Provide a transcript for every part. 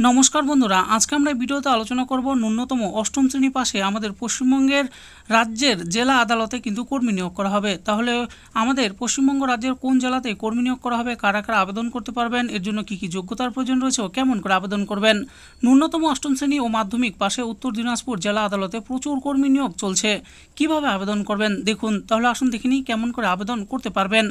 নমস্কার বন্ধুরা, আজকে আমরা ভিডিওতে আলোচনা করব ন্যূনতম অষ্টম শ্রেণী পাশে আমাদের পশ্চিমবঙ্গের রাজ্যের জেলা আদালতে কিন্তু কর্মী নিয়োগ করা হবে। তাহলে আমাদের পশ্চিমবঙ্গ রাজ্যের কোন জেলাতে কর্মী নিয়োগ করা হবে, কারা কারা আবেদন করতে পারবেন, এর জন্য কী কী যোগ্যতার প্রয়োজন রয়েছে ও কেমন করে আবেদন করবেন। ন্যূনতম অষ্টম শ্রেণী ও মাধ্যমিক পাশে উত্তর দিনাজপুর জেলা আদালতে প্রচুর কর্মী নিয়োগ চলছে। কিভাবে আবেদন করবেন দেখুন। তাহলে আসুন দেখে নিই কেমন করে আবেদন করতে পারবেন।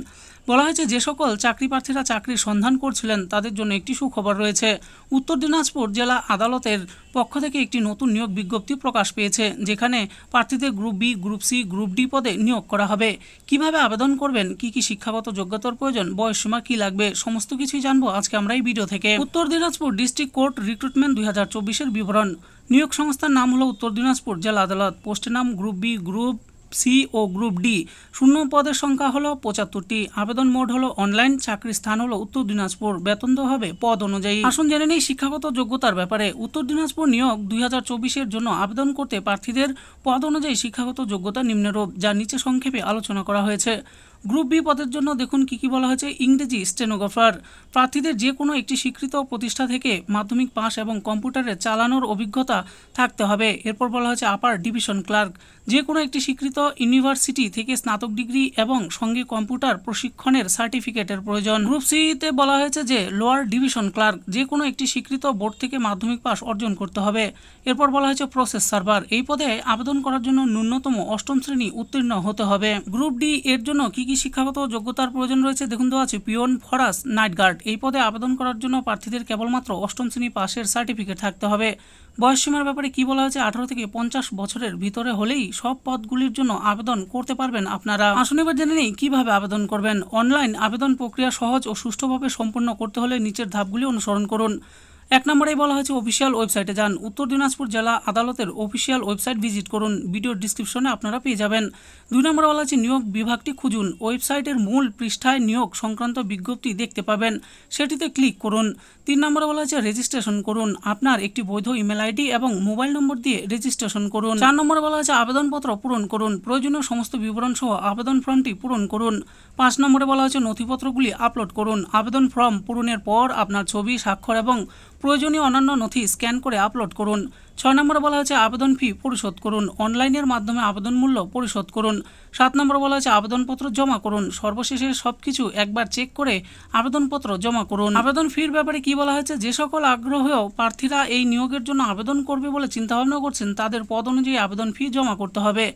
বলা হয়েছে যে সকল চাকরি প্রার্থীরা চাকরির সন্ধান করছিলেন তাদের জন্য একটি সুখবর রয়েছে। উত্তর দিনাজপুর জেলা আদালতের পক্ষ থেকে একটি নতুন নিয়োগ বিজ্ঞপ্তি প্রকাশ পেয়েছে, যেখানে প্রার্থীদের group B, group C, group D পদে নিয়োগ করা হবে। কিভাবে আবেদন করবেন, কি কি শিক্ষাগত যোগ্যতার প্রয়োজন, বয়সসীমা কি লাগবে, সমস্ত কিছুই জানবো আজকে আমরা এই ভিডিও থেকে। উত্তর দিনাজপুর ডিস্ট্রিক্ট কোর্ট রিক্রুটমেন্ট 2024-এর বিবরণ। নিয়োগ সংস্থার নাম হলো উত্তর দিনাজপুর জেলা আদালত। পোস্টের নাম গ্রুপ বি, গ্রুপ সি ও গ্রুপ ডি। শূন্য পদের সংখ্যা হলো 75টি। আবেদন মোড হলো অনলাইন। চাকরির স্থান হলো উত্তর দিনাজপুর। বেতন দেওয়া হবে পদ অনুযায়ী। আসুন জেনে নেই শিক্ষাগত যোগ্যতার ব্যাপারে। উত্তর দিনাজপুর নিয়োগ 2024-এর জন্য আবেদন করতে প্রার্থীদের পদ অনুযায়ী শিক্ষাগত যোগ্যতা নিম্নরূপ, যা নিচে সংক্ষেপে আলোচনা করা হয়েছে। গ্রুপ বি পদের জন্য দেখুন কি কি বলা হয়েছে। ইংরেজি স্টেনোগ্রাফার। প্রার্থীদের যে কোনো একটি স্বীকৃত প্রতিষ্ঠা থেকে মাধ্যমিক পাস এবং কম্পিউটারে চালানোর অভিজ্ঞতা থাকতে হবে। এরপর বলা হয়েছে আপার ডিভিশন ক্লার্ক। যে কোনো একটি স্বীকৃত ইউনিভার্সিটি থেকে স্নাতক ডিগ্রি এবং সঙ্গে কম্পিউটার প্রশিক্ষণের সার্টিফিকেটের প্রয়োজন। গ্রুপ সিতে বলা হয়েছে যে লোয়ার ডিভিশন ক্লার্ক। যে কোনো একটি স্বীকৃত বোর্ড থেকে মাধ্যমিক পাস অর্জন করতে হবে। এরপর বলা হয়েছে প্রসেস সার্ভার। এই পদে আবেদন করার জন্য ন্যূনতম অষ্টম শ্রেণী উত্তীর্ণ হতে হবে। গ্রুপ ডি এর জন্য কি কি শিক্ষাগত যোগ্যতার প্রয়োজন রয়েছে দেখুন দেওয়া আছে। পিওন, ফরাস, নাইট গার্ড। এই পদে আবেদন করার জন্য প্রার্থীদের কেবলমাত্র অষ্টম শ্রেণী পাশের সার্টিফিকেট থাকতে হবে। বয়সসীমার ব্যাপারে কি বলা হয়েছে, 18 থেকে 50 বছরের ভিতরে হলেই সব পদগুলির জন্য আবেদন করতে পারবেন আপনারা। আসুন এবার জেনে নেই কিভাবে আবেদন করবেন। অনলাইন আবেদন প্রক্রিয়া সহজ ও সুষ্ঠুভাবে সম্পন্ন করতে হলে নিচের ধাপগুলি অনুসরণ করুন। 1 নম্বরেই বলা হয়েছে অফিসিয়াল ওয়েবসাইটে যান। উত্তর দিনাজপুর জেলা আদালতের অফিসিয়াল ওয়েবসাইট ভিজিট করুন। ভিডিওর ডিসক্রিপশনে আপনারা পেয়ে যাবেন। 2 নম্বরে বলা হয়েছে নিয়োগ বিভাগটি খুঁজুন। ওয়েবসাইটের মূল পৃষ্ঠায় নিয়োগ সংক্রান্ত বিজ্ঞপ্তি দেখতে পাবেন, সেটিতে ক্লিক করুন। 3 নম্বরে বলা হয়েছে রেজিস্ট্রেশন করুন। আপনার একটি বৈধ ইমেল আইডি এবং মোবাইল নম্বর দিয়ে রেজিস্ট্রেশন করুন। 4 নম্বরে বলা হয়েছে আবেদনপত্র পূরণ করুন। প্রয়োজনীয় সমস্ত বিবরণ সহ আবেদন ফর্মটি পূরণ করুন। 5 নম্বরে বলা হয়েছে নথিপত্রগুলি আপলোড করুন। আবেদন ফর্ম পূরণের পর আপনার ছবি, স্বাক্ষর এবং প্রয়োজনীয় অন্যান্য নথি স্ক্যান করে আপলোড করুন। 6 নম্বরে বলা হয়েছে আবেদন ফি পরিশোধ করুন। অনলাইনের মাধ্যমে আবেদন মূল্য পরিশোধ করুন। 7 নম্বরে বলা হয়েছে আবেদনপত্র জমা করুন। সর্বশেষে সবকিছু একবার চেক করে আবেদনপত্র জমা করুন। আবেদন ফির ব্যাপারে কি বলা হয়েছে, যে সকল আগ্রহীও প্রার্থীরা এই নিয়োগের জন্য আবেদন করবে বলে চিন্তাভাবনা করছেন তাদের পদ অনুযায়ী আবেদন ফি জমা করতে হবে।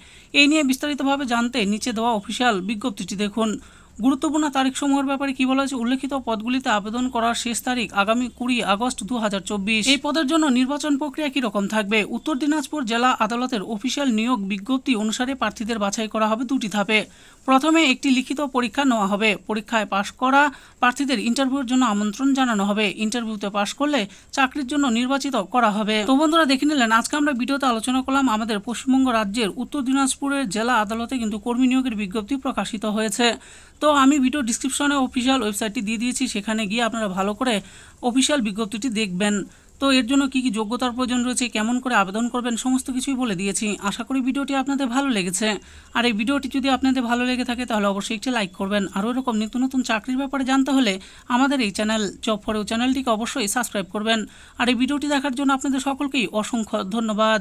এই নিয়ে বিস্তারিতভাবে জানতে নিচে দেওয়া অফিসিয়াল বিজ্ঞপ্তিটি দেখুন। গুরুত্বপূর্ণ তারিখসমূহের ব্যাপারে কি বলা হয়েছে, উল্লেখিত পদগুলিতে আবেদন করার শেষ তারিখ আগামী 20 আগস্ট 2024। এই পদের জন্য নির্বাচন প্রক্রিয়া কি রকম থাকবে। উত্তর দিনাজপুর জেলা আদালতের অফিসিয়াল নিয়োগ বিজ্ঞপ্তি অনুসারে প্রার্থীদের বাছাই করা হবে 2টি ধাপে। প্রথমে একটি লিখিত পরীক্ষা নেওয়া হবে। পরীক্ষায় পাশ করা প্রার্থীদের ইন্টারভিউর জন্য আমন্ত্রণ জানানো হবে। ইন্টারভিউতে পাশ করলে চাকরির জন্য নির্বাচিত করা হবে। তো বন্ধুরা দেখে নিলেন, আজকে আমরা ভিডিওতে আলোচনা করলাম আমাদের পশ্চিমবঙ্গ রাজ্যের উত্তর দিনাজপুরের জেলা আদালতে কিন্তু কর্মী নিয়োগের বিজ্ঞপ্তি প্রকাশিত হয়েছে। তো আমি ভিডিও ডিসক্রিপশনে অফিসিয়াল ওয়েবসাইটটি দিয়ে দিয়েছি, সেখানে গিয়ে আপনারা ভালো করে অফিসিয়াল বিজ্ঞপ্তিটি দেখবেন। তো এর জন্য কি কি যোগ্যতার প্রয়োজন রয়েছে, কেমন করে আবেদন করবেন, সমস্ত কিছুই বলে দিয়েছি। আশা করি ভিডিওটি আপনাদের ভালো লেগেছে। আর এই ভিডিওটি যদি আপনাদের ভালো লেগে থাকে তাহলে অবশ্যই একটি লাইক করবেন। আরও এরকম নিত্য নতুন চাকরির ব্যাপারে জানতে হলে আমাদের এই চ্যানেল জব ফর ইউ চ্যানেলটিকে অবশ্যই সাবস্ক্রাইব করবেন। আর এই ভিডিওটি দেখার জন্য আপনাদের সকলকেই অসংখ্য ধন্যবাদ।